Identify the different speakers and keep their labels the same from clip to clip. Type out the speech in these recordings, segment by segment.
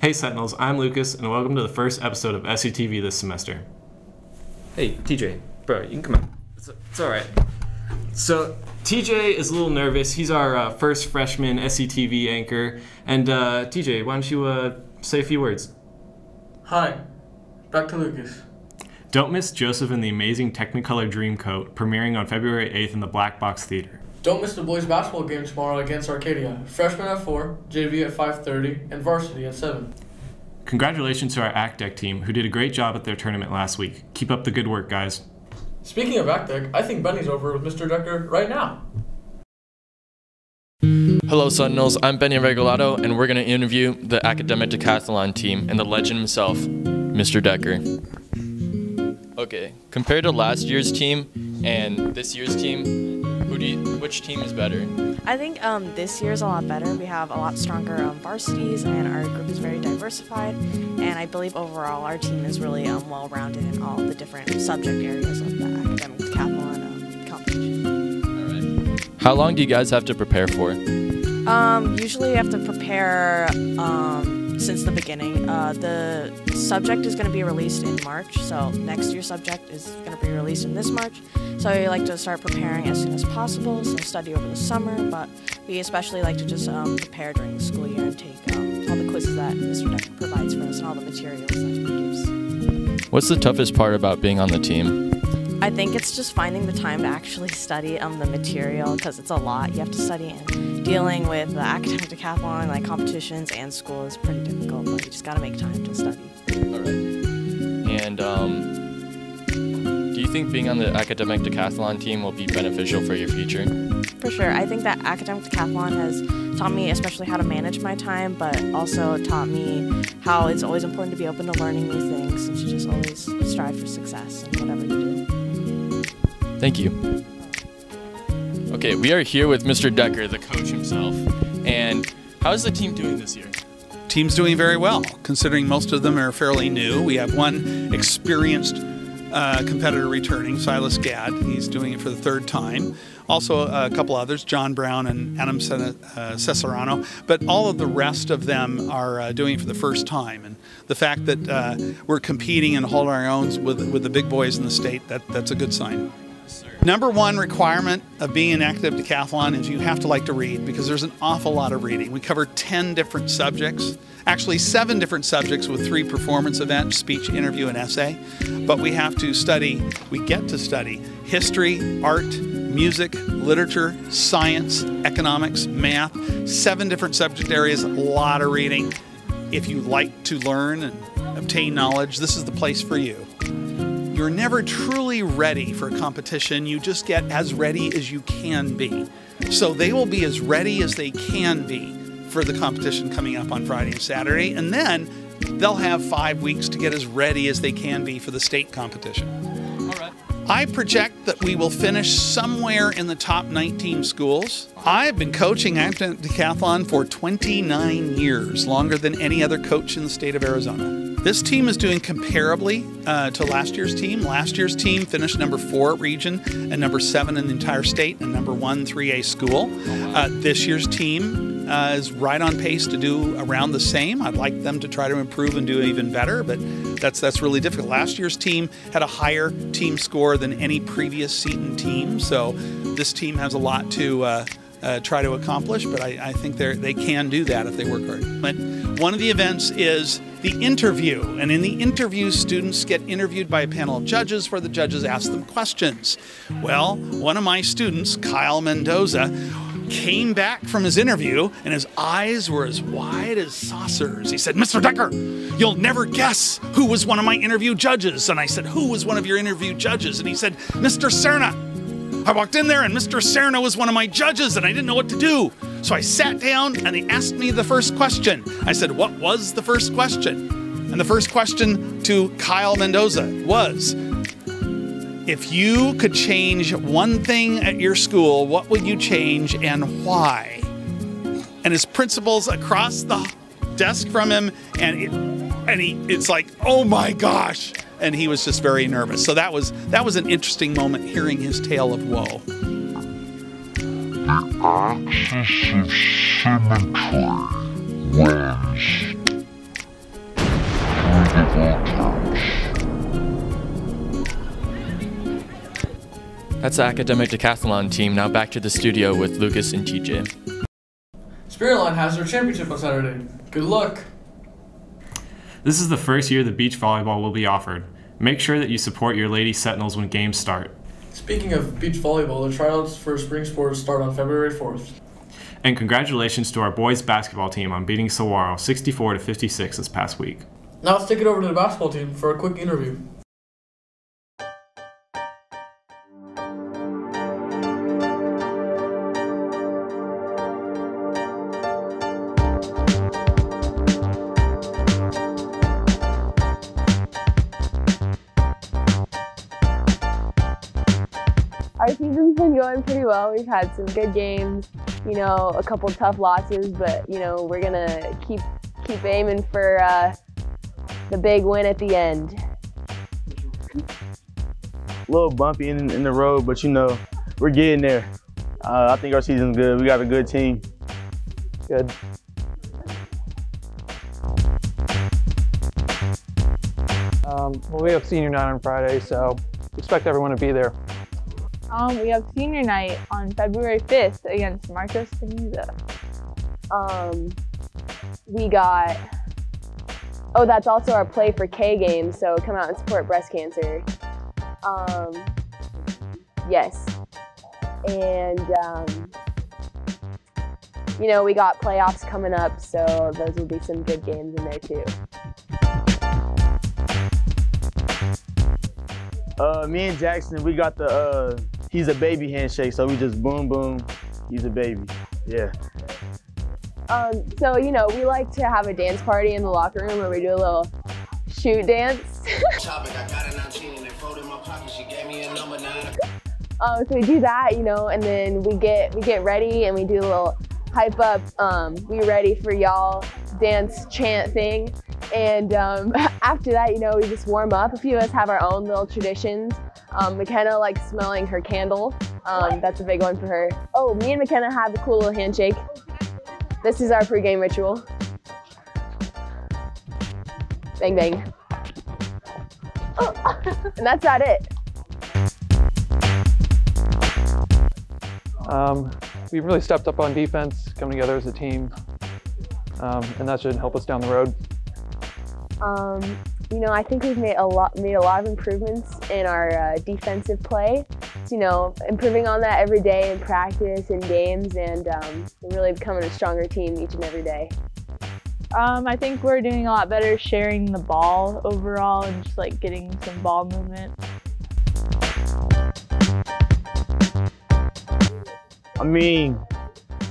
Speaker 1: Hey Sentinels, I'm Lucas, and welcome to the first episode of SUTV this semester.
Speaker 2: Hey, TJ, bro, you can come out. It's all right.
Speaker 1: So, TJ is a little nervous. He's our first freshman SUTV anchor. And TJ, why don't you say a few words?
Speaker 3: Hi, back to Lucas.
Speaker 1: Don't miss Joseph and the Amazing Technicolor Dreamcoat, premiering on February 8th in the Black Box Theater.
Speaker 3: Don't miss the boys basketball game tomorrow against Arcadia. Freshmen at 4, JV at 5:30, and varsity at 7.
Speaker 1: Congratulations to our ACT Deck team, who did a great job at their tournament last week. Keep up the good work, guys.
Speaker 3: Speaking of ACT Deck, I think Benny's over with Mr. Decker right now.
Speaker 4: Hello Sentinels, I'm Benny Regolato, and we're going to interview the Academic Decathlon team and the legend himself, Mr. Decker. Okay, compared to last year's team and this year's team, which team is better?
Speaker 5: I think this year's a lot better. We have a lot stronger varsities, and our group is very diversified. And I believe overall our team is really well-rounded in all the different subject areas of the academic decathlon competition.
Speaker 4: All right. How long do you guys have to prepare for?
Speaker 5: Usually you have to prepare since the beginning. The subject is going to be released in March, so next year's subject is going to be released in this March. So we like to start preparing as soon as possible, so study over the summer, but we especially like to just prepare during the school year and take all the quizzes that Mr. Decker provides for us and all the materials that he gives.
Speaker 4: What's the toughest part about being on the team?
Speaker 5: I think it's just finding the time to actually study the material, because it's a lot you have to study, and dealing with the academic decathlon, like competitions and school, is pretty difficult, but you just got to make time to study.
Speaker 4: All right. And do you think being on the academic decathlon team will be beneficial for your future?
Speaker 5: For sure. I think that academic decathlon has taught me especially how to manage my time, but also taught me how it's always important to be open to learning new things and to just always strive for success in whatever you do.
Speaker 4: Thank you. Okay, we are here with Mr. Decker, the coach himself. And how is the team doing this year?
Speaker 6: Team's doing very well, considering most of them are fairly new. We have one experienced competitor returning, Silas Gadd. He's doing it for the third time. Also a couple others, John Brown and Adam Cesarano. But all of the rest of them are doing it for the first time. And the fact that we're competing and holding our own with the big boys in the state, that's a good sign. Number one requirement of being an active decathlon is you have to like to read, because there's an awful lot of reading. We cover 10 different subjects, actually 7 different subjects with 3 performance events, speech, interview, and essay. But we get to study history, art, music, literature, science, economics, math, 7 different subject areas, a lot of reading. If you like to learn and obtain knowledge, this is the place for you. You're never truly ready for a competition. You just get as ready as you can be. So they will be as ready as they can be for the competition coming up on Friday and Saturday. And then they'll have 5 weeks to get as ready as they can be for the state competition.
Speaker 4: All right.
Speaker 6: I project that we will finish somewhere in the top 19 schools. I've been coaching academic decathlon for 29 years, longer than any other coach in the state of Arizona. This team is doing comparably to last year's team. Last year's team finished number 4 at region and number 7 in the entire state and number 1 3A school. This year's team is right on pace to do around the same. I'd like them to try to improve and do even better, but that's really difficult. Last year's team had a higher team score than any previous Seton team, so this team has a lot to try to accomplish, but I think they can do that if they work hard. But one of the events is the interview, and in the interview, students get interviewed by a panel of judges where the judges ask them questions. Well, one of my students, Kyle Mendoza, came back from his interview and his eyes were as wide as saucers. He said, "Mr. Decker, you'll never guess who was one of my interview judges." And I said, "Who was one of your interview judges?" And he said, "Mr. Serna." I walked in there and Mr. Serna was one of my judges and I didn't know what to do. So I sat down and he asked me the first question. I said, "What was the first question?" And the first question to Kyle Mendoza was, if you could change one thing at your school, what would you change and why? And his principals across the desk from him, it's like, oh my gosh. And he was just very nervous. So that was an interesting moment, hearing his tale of woe.
Speaker 7: The axis of symmetry runs
Speaker 4: That's the academic decathlon team. Now back to the studio with Lucas and TJ.
Speaker 3: Spiritline has their championship on Saturday. Good luck.
Speaker 1: This is the first year that beach volleyball will be offered. Make sure that you support your Lady Sentinels when games start.
Speaker 3: Speaking of beach volleyball, the tryouts for spring sports start on February 4th.
Speaker 1: And congratulations to our boys basketball team on beating Saguaro 64-56 this past week.
Speaker 3: Now let's take it over to the basketball team for a quick interview.
Speaker 7: Our season's been going pretty well. We've had some good games, you know, a couple tough losses, but you know, we're gonna keep aiming for the big win at the end.
Speaker 8: A little bumpy in the road, but you know, we're getting there. I think our season's good. We got a good team.
Speaker 9: Good. Well, we have senior night on Friday, so expect everyone to be there.
Speaker 7: We have senior night on February 5th against Marcos Peniza. We got, oh, that's also our Play for K game, so come out and support breast cancer. Yes. And, you know, we got playoffs coming up, so those will be some good games in there too.
Speaker 8: Me and Jackson, we got the, he's a baby handshake, so we just boom, boom, he's a baby, yeah.
Speaker 7: So, you know, we like to have a dance party in the locker room where we do a little shoot dance. So we do that, you know, and then we get ready and we do a little hype up, we ready for y'all dance chant thing. And after that, you know, we just warm up. A few of us have our own little traditions. McKenna likes smelling her candle. That's a big one for her. Oh, me and McKenna have a cool little handshake. This is our pregame ritual. Bang, bang. Oh, and that's about it.
Speaker 9: We've really stepped up on defense, coming together as a team, and that should help us down the road.
Speaker 7: You know, I think we've made a lot of improvements in our defensive play. So, you know, improving on that every day in practice and games, and we're really becoming a stronger team each and every day.
Speaker 10: I think we're doing a lot better sharing the ball overall and just like getting some ball movement.
Speaker 8: I mean,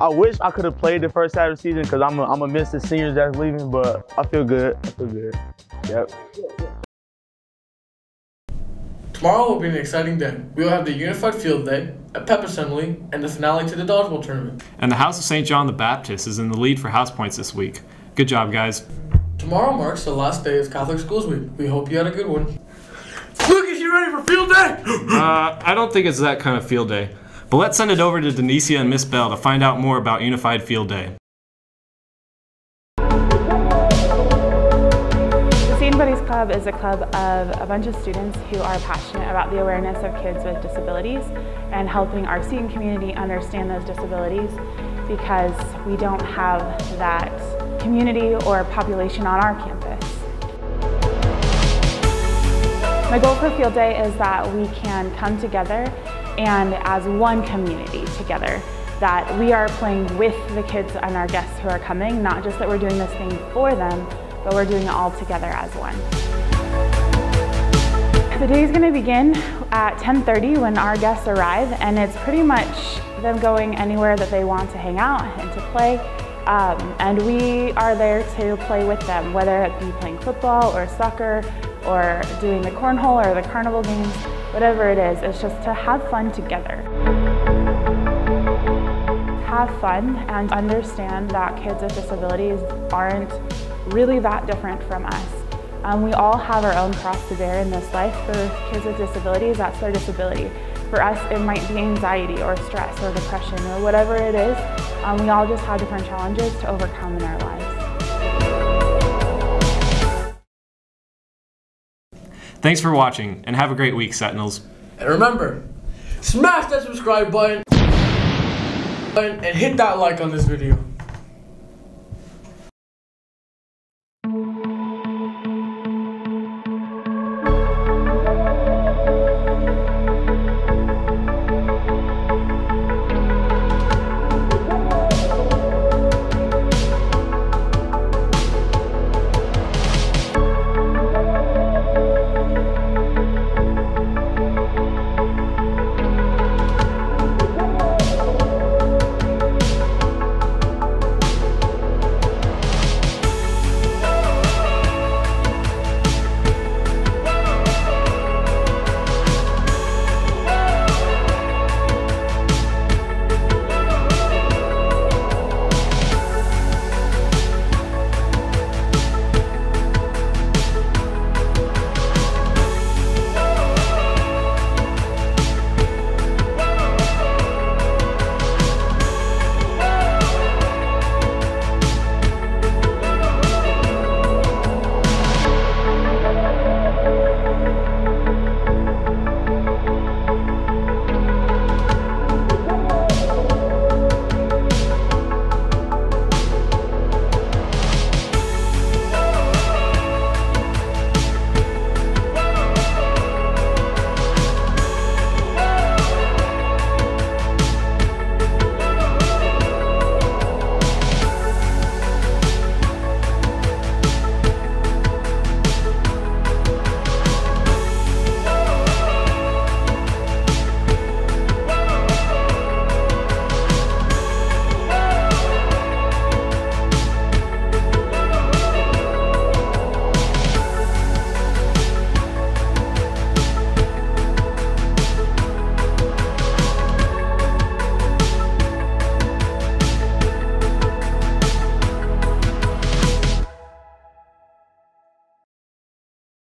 Speaker 8: I wish I could have played the first half of the season because I'm gonna miss the seniors that's leaving, but I feel good. I feel good. Yep.
Speaker 3: Tomorrow will be an exciting day. We will have the Unified Field Day, a pep assembly, and the finale to the dodgeball tournament.
Speaker 1: And the House of St. John the Baptist is in the lead for house points this week. Good job, guys.
Speaker 3: Tomorrow marks the last day of Catholic Schools Week. We hope you had a good one. Lucas, you ready for field day?
Speaker 1: I don't think it's that kind of field day. But let's send it over to Denicia and Miss Bell to find out more about Unified Field Day.
Speaker 10: The St. Buddies Club is a club of a bunch of students who are passionate about the awareness of kids with disabilities and helping our student community understand those disabilities, because we don't have that community or population on our campus. My goal for Field Day is that we can come together and as one community together, that we are playing with the kids and our guests who are coming, not just that we're doing this thing for them, but we're doing it all together as one. The day is going to begin at 10:30 when our guests arrive, and it's pretty much them going anywhere that they want to hang out and to play. And we are there to play with them, whether it be playing football or soccer or doing the cornhole or the carnival games, whatever it is, it's just to have fun together. Have fun and understand that kids with disabilities aren't really that different from us. We all have our own cross to bear in this life. For kids with disabilities, that's their disability. For us, it might be anxiety or stress or depression or whatever it is. We all just have different challenges to overcome in our lives.
Speaker 1: Thanks for watching, and have a great week, Sentinels.
Speaker 3: And remember, smash that subscribe button and hit that like on this video.